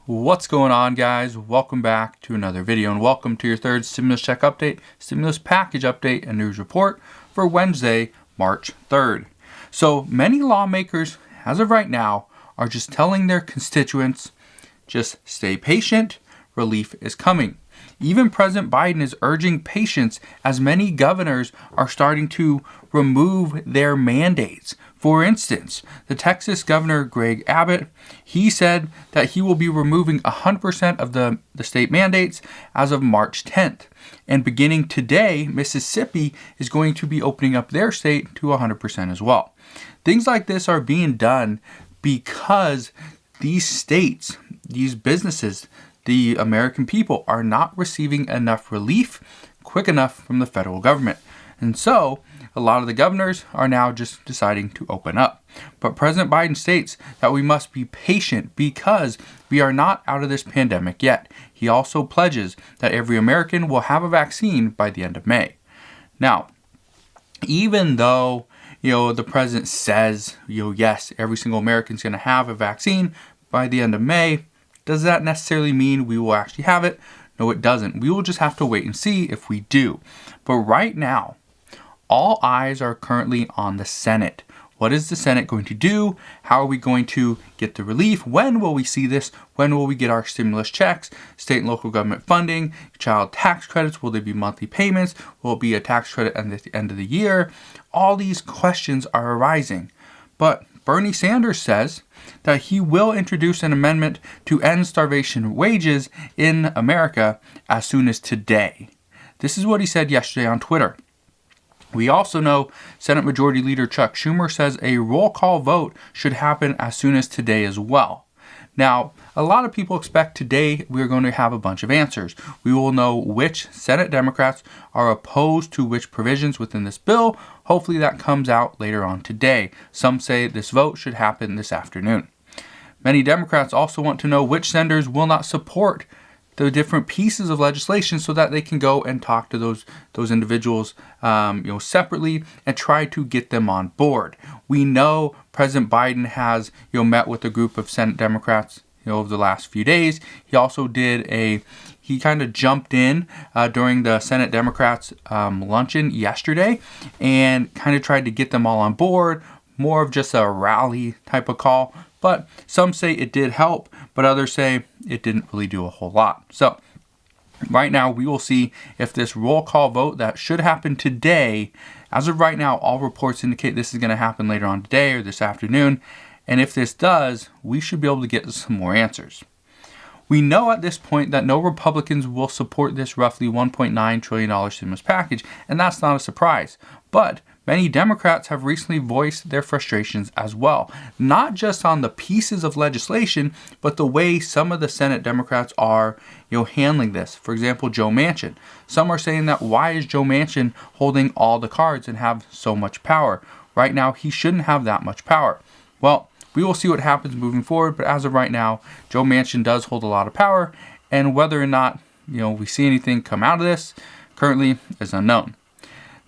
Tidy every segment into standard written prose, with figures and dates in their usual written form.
What's going on, guys? Welcome back to another video, and welcome to your third stimulus check update, stimulus package update, and news report for Wednesday, March 3rd. So many lawmakers, as of right now, are just telling their constituents, just stay patient, relief is coming. Even President Biden is urging patience as many governors are starting to remove their mandates. For instance, the Texas Governor Greg Abbott, he said that he will be removing 100% of the state mandates as of March 10th. And beginning today, Mississippi is going to be opening up their state to 100% as well. Things like this are being done because these states, these businesses, the American people are not receiving enough relief quick enough from the federal government. And so a lot of the governors are now just deciding to open up. But President Biden states that we must be patient because we are not out of this pandemic yet. He also pledges that every American will have a vaccine by the end of May. Now, even though the president says, yes, every single American is going to have a vaccine by the end of May, does that necessarily mean we will actually have it? No, it doesn't. We will just have to wait and see if we do. But right now, all eyes are currently on the Senate. What is the Senate going to do? How are we going to get the relief? When will we see this? When will we get our stimulus checks, state and local government funding, child tax credits? Will there be monthly payments? Will it be a tax credit at the end of the year? All these questions are arising. But Bernie Sanders says that he will introduce an amendment to end starvation wages in America as soon as today. This is what he said yesterday on Twitter. We also know Senate Majority Leader Chuck Schumer says a roll call vote should happen as soon as today as well. Now, a lot of people expect today we're going to have a bunch of answers. We will know which Senate Democrats are opposed to which provisions within this bill. Hopefully that comes out later on today. Some say this vote should happen this afternoon. Many Democrats also want to know which senators will not support the different pieces of legislation so that they can go and talk to those individuals separately and try to get them on board. We know President Biden has met with a group of Senate Democrats over the last few days. He also he kind of jumped in during the Senate Democrats luncheon yesterday and kind of tried to get them all on board, more of just a rally type of call. But some say it did help, but others say it didn't really do a whole lot. So right now we will see if this roll call vote that should happen today, as of right now, all reports indicate this is going to happen later on today or this afternoon. And if this does, we should be able to get some more answers. We know at this point that no Republicans will support this roughly $1.9 trillion stimulus package, and that's not a surprise. But many Democrats have recently voiced their frustrations as well, not just on the pieces of legislation, but the way some of the Senate Democrats are, handling this. For example, Joe Manchin. Some are saying that why is Joe Manchin holding all the cards and have so much power? Right now, he shouldn't have that much power. Well, we will see what happens moving forward, but as of right now, Joe Manchin does hold a lot of power, and whether or not, we see anything come out of this currently is unknown.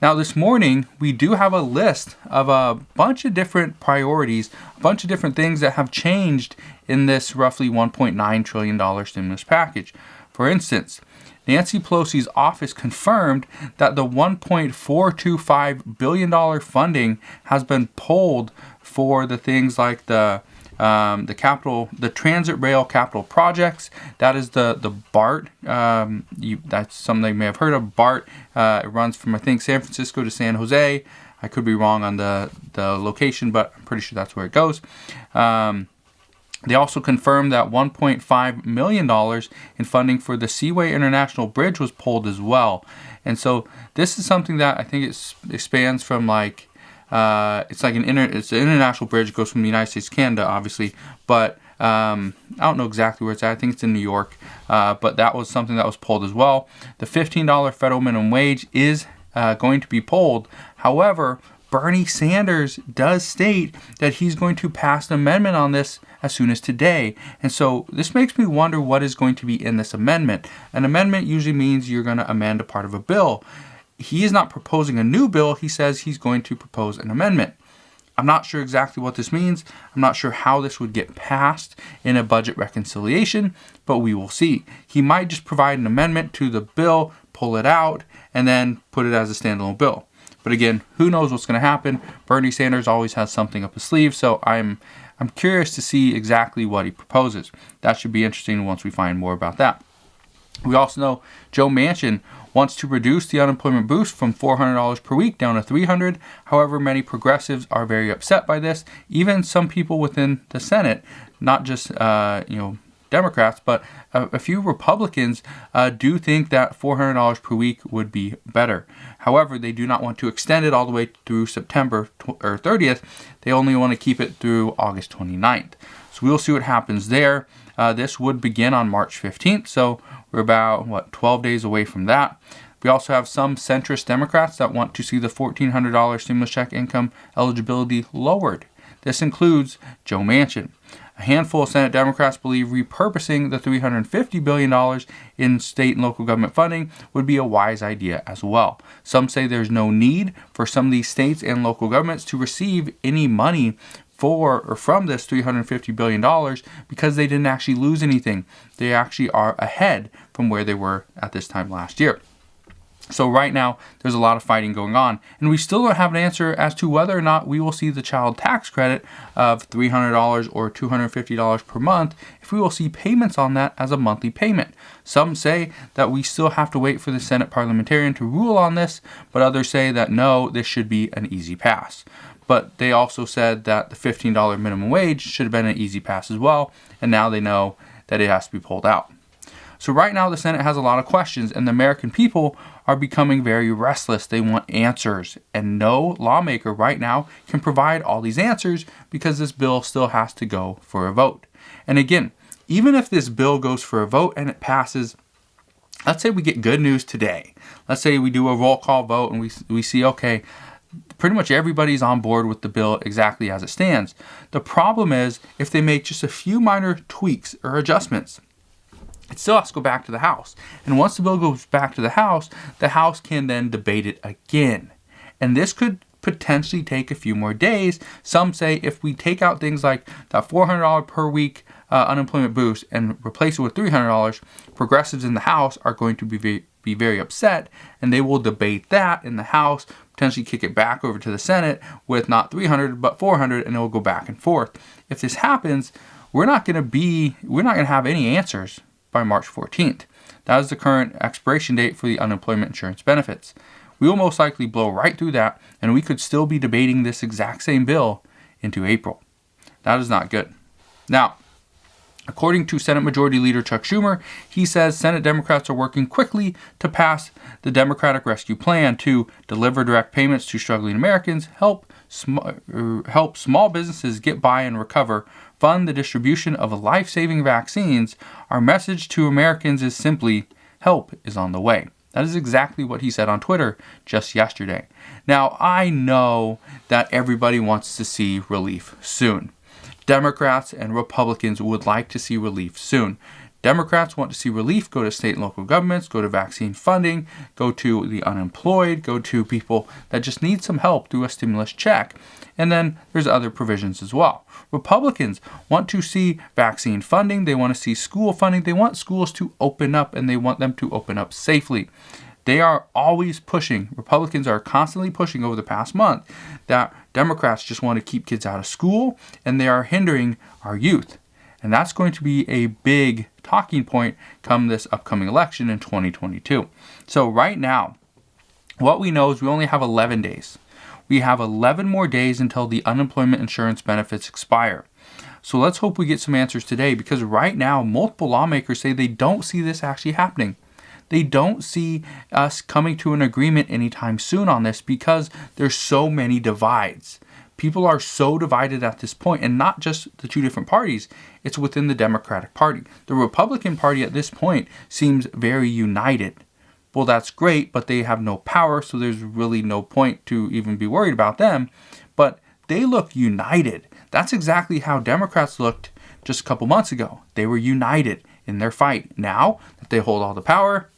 Now, this morning, we do have a list of a bunch of different priorities, a bunch of different things that have changed in this roughly $1.9 trillion stimulus package. For instance, Nancy Pelosi's office confirmed that the $1.425 billion funding has been pulled for the things like the transit rail capital projects. That is the BART. That's something you may have heard of. BART. It runs from, I think, San Francisco to San Jose. I could be wrong on the location, but I'm pretty sure that's where it goes. They also confirmed that $1.5 million in funding for the Seaway International Bridge was pulled as well. And so this is something that I think it expands from it's an international bridge. It goes from the United States to Canada, obviously, but I don't know exactly where it's at. I think it's in New York, but that was something that was pulled as well. The $15 federal minimum wage is going to be pulled. However, Bernie Sanders does state that he's going to pass an amendment on this as soon as today. And so this makes me wonder what is going to be in this amendment. An amendment usually means you're going to amend a part of a bill. He is not proposing a new bill. He says he's going to propose an amendment. I'm not sure exactly what this means. I'm not sure how this would get passed in a budget reconciliation, but we will see. He might just provide an amendment to the bill, pull it out, and then put it as a standalone bill. But again, who knows what's going to happen? Bernie Sanders always has something up his sleeve, so I'm curious to see exactly what he proposes. That should be interesting once we find more about that. We also know Joe Manchin wants to reduce the unemployment boost from $400 per week down to $300. However, many progressives are very upset by this. Even some people within the Senate, not just Democrats, but a few Republicans do think that $400 per week would be better. However, they do not want to extend it all the way through September 30th. They only want to keep it through August 29th. So we'll see what happens there. This would begin on March 15th, so we're about, 12 days away from that. We also have some centrist Democrats that want to see the $1,400 stimulus check income eligibility lowered. This includes Joe Manchin. A handful of Senate Democrats believe repurposing the $350 billion in state and local government funding would be a wise idea as well. Some say there's no need for some of these states and local governments to receive any money from this $350 billion because they didn't actually lose anything. They actually are ahead from where they were at this time last year. So right now, there's a lot of fighting going on, and we still don't have an answer as to whether or not we will see the child tax credit of $300 or $250 per month, if we will see payments on that as a monthly payment. Some say that we still have to wait for the Senate parliamentarian to rule on this, but others say that no, this should be an easy pass. But they also said that the $15 minimum wage should have been an easy pass as well, and now they know that it has to be pulled out. So right now the Senate has a lot of questions, and the American people are becoming very restless. They want answers, and no lawmaker right now can provide all these answers because this bill still has to go for a vote. And again, even if this bill goes for a vote and it passes, let's say we get good news today. Let's say we do a roll call vote and we see, okay, pretty much everybody's on board with the bill exactly as it stands. The problem is if they make just a few minor tweaks or adjustments, it still has to go back to the House. And once the bill goes back to the House can then debate it again. And this could potentially take a few more days. Some say if we take out things like that $400 per week unemployment boost and replace it with $300, progressives in the House are going to be very upset, and they will debate that in the House, potentially kick it back over to the Senate with not $300 but $400, and it will go back and forth. If this happens, we're not going to have any answers by March 14th. That is the current expiration date for the unemployment insurance benefits. We will most likely blow right through that, and we could still be debating this exact same bill into April. That is not good. Now, according to Senate Majority Leader Chuck Schumer, he says Senate Democrats are working quickly to pass the Democratic Rescue Plan to deliver direct payments to struggling Americans, help small businesses get by and recover, fund the distribution of life-saving vaccines. Our message to Americans is simply, help is on the way. That is exactly what he said on Twitter just yesterday. Now, I know that everybody wants to see relief soon. Democrats and Republicans would like to see relief soon. Democrats want to see relief go to state and local governments, go to vaccine funding, go to the unemployed, go to people that just need some help through a stimulus check. And then there's other provisions as well. Republicans want to see vaccine funding. They want to see school funding. They want schools to open up, and they want them to open up safely. They are always pushing. Republicans are constantly pushing over the past month that Democrats just want to keep kids out of school, and they are hindering our youth. And that's going to be a big talking point come this upcoming election in 2022. So right now, what we know is we only have 11 days. We have 11 more days until the unemployment insurance benefits expire. So let's hope we get some answers today, because right now, multiple lawmakers say they don't see this actually happening. They don't see us coming to an agreement anytime soon on this because there's so many divides. People are so divided at this point, and not just the two different parties, it's within the Democratic Party. The Republican Party at this point seems very united. Well, that's great, but they have no power, so there's really no point to even be worried about them. But they look united. That's exactly how Democrats looked just a couple months ago. They were united in their fight. Now that they hold all the power,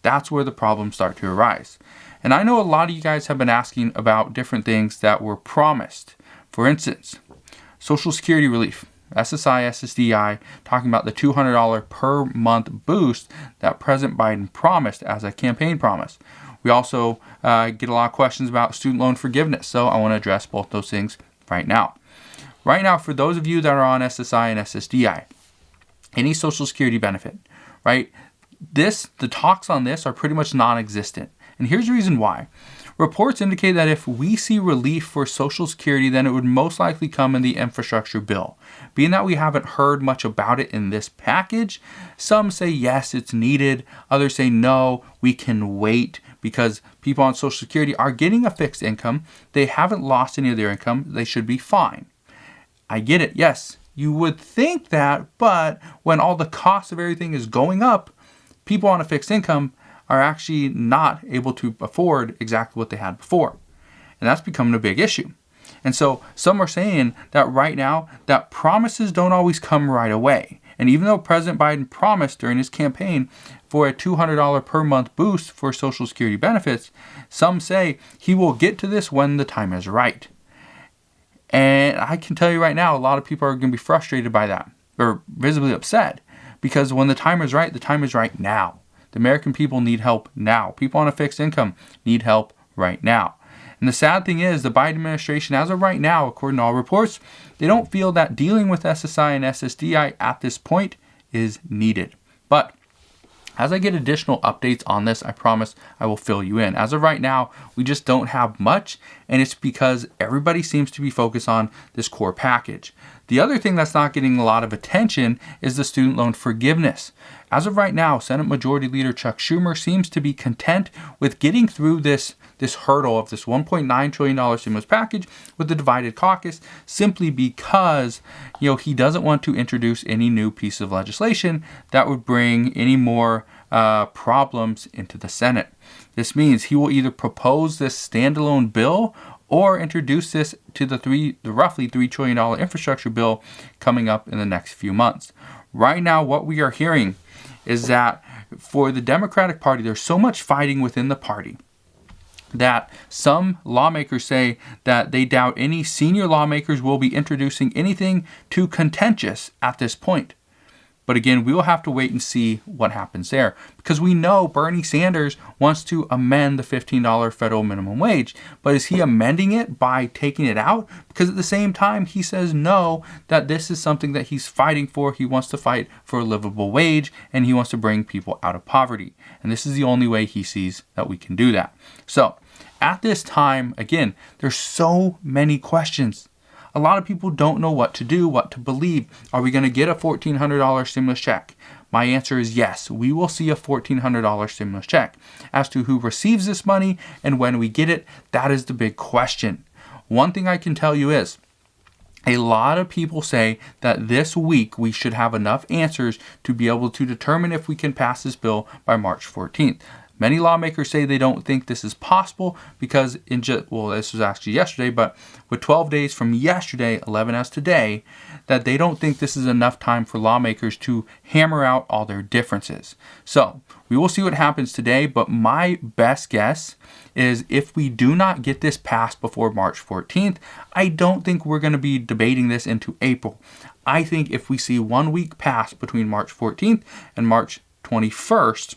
that's where the problems start to arise. And I know a lot of you guys have been asking about different things that were promised For instance, Social Security relief, SSI, SSDI, talking about the $200 per month boost that President Biden promised as a campaign promise. We also get a lot of questions about student loan forgiveness, so I want to address both those things right now. Right now, for those of you that are on SSI and SSDI, any Social Security benefit, right? The talks on this are pretty much non-existent. And here's the reason why. Reports indicate that if we see relief for Social Security, then it would most likely come in the infrastructure bill. Being that we haven't heard much about it in this package, some say yes, it's needed. Others say no, we can wait because people on Social Security are getting a fixed income. They haven't lost any of their income. They should be fine. I get it. Yes, you would think that, but when all the cost of everything is going up, people on a fixed income are actually not able to afford exactly what they had before. And that's becoming a big issue. And so some are saying that right now that promises don't always come right away. And even though President Biden promised during his campaign for a $200 per month boost for Social Security benefits, some say he will get to this when the time is right. And I can tell you right now, a lot of people are going to be frustrated by that or visibly upset because when the time is right now. The American people need help now. People on a fixed income need help right now. And the sad thing is the Biden administration, as of right now, according to all reports, they don't feel that dealing with SSI and SSDI at this point is needed. But as I get additional updates on this, I promise I will fill you in. As of right now, we just don't have much, and it's because everybody seems to be focused on this core package. The other thing that's not getting a lot of attention is the student loan forgiveness. As of right now, Senate Majority Leader Chuck Schumer seems to be content with getting through this hurdle of this $1.9 trillion stimulus package with the divided caucus simply because he doesn't want to introduce any new piece of legislation that would bring any more problems into the Senate. This means he will either propose this standalone bill or introduce this to the roughly $3 trillion infrastructure bill coming up in the next few months. Right now, what we are hearing is that for the Democratic Party, there's so much fighting within the party that some lawmakers say that they doubt any senior lawmakers will be introducing anything too contentious at this point. But again, we will have to wait and see what happens there because we know Bernie Sanders wants to amend the $15 federal minimum wage. But is he amending it by taking it out? Because at the same time, he says no, that this is something that he's fighting for. He wants to fight for a livable wage and he wants to bring people out of poverty. And this is the only way he sees that we can do that. So at this time, again, there's so many questions. A lot of people don't know what to do, what to believe. Are we going to get a $1,400 stimulus check? My answer is yes, we will see a $1,400 stimulus check. As to who receives this money and when we get it, that is the big question. One thing I can tell you is, a lot of people say that this week we should have enough answers to be able to determine if we can pass this bill by March 14th. Many lawmakers say they don't think this is possible because this was actually yesterday, but with 12 days from yesterday, 11 as today, that they don't think this is enough time for lawmakers to hammer out all their differences. So we will see what happens today, but my best guess is if we do not get this passed before March 14th, I don't think we're going to be debating this into April. I think if we see 1 week pass between March 14th and March 21st,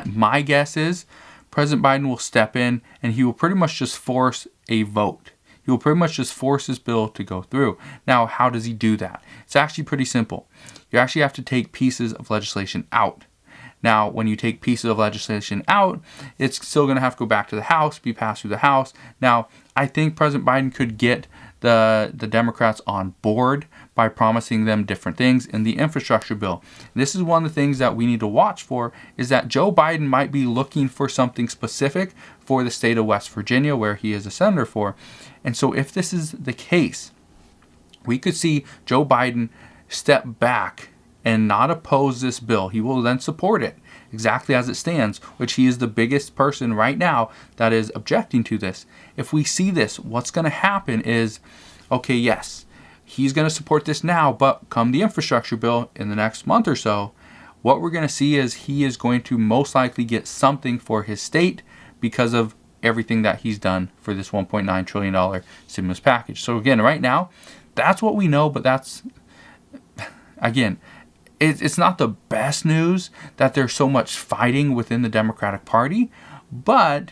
my guess is President Biden will step in and he will pretty much just force a vote. He will pretty much just force his bill to go through. Now, how does he do that? It's actually pretty simple. You actually have to take pieces of legislation out. Now, when you take pieces of legislation out, it's still going to have to go back to the House, be passed through the House. Now, I think President Biden could get the Democrats on board by promising them different things in the infrastructure bill. This is one of the things that we need to watch for, is that Joe Biden might be looking for something specific for the state of West Virginia, where he is a senator for. And so if this is the case, we could see Joe Biden step back and not oppose this bill. He will then support it exactly as it stands, which he is the biggest person right now that is objecting to this. If we see this, what's going to happen is, okay, yes, he's going to support this now, but come the infrastructure bill in the next month or so, what we're going to see is he is going to most likely get something for his state because of everything that he's done for this $1.9 trillion stimulus package. So again, right now, that's what we know, but that's, again, it's not the best news that there's so much fighting within the Democratic Party, but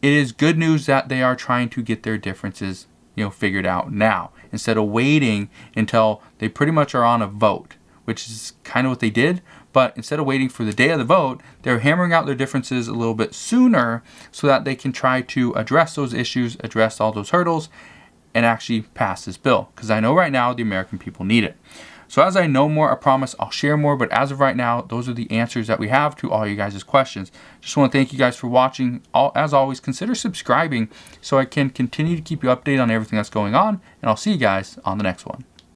it is good news that they are trying to get their differences, figured out now, instead of waiting until they pretty much are on a vote, which is kind of what they did. But instead of waiting for the day of the vote, they're hammering out their differences a little bit sooner so that they can try to address those issues, address all those hurdles, and actually pass this bill. Because I know right now the American people need it. So as I know more, I promise I'll share more. But as of right now, those are the answers that we have to all you guys' questions. Just want to thank you guys for watching. As always, consider subscribing so I can continue to keep you updated on everything that's going on. And I'll see you guys on the next one.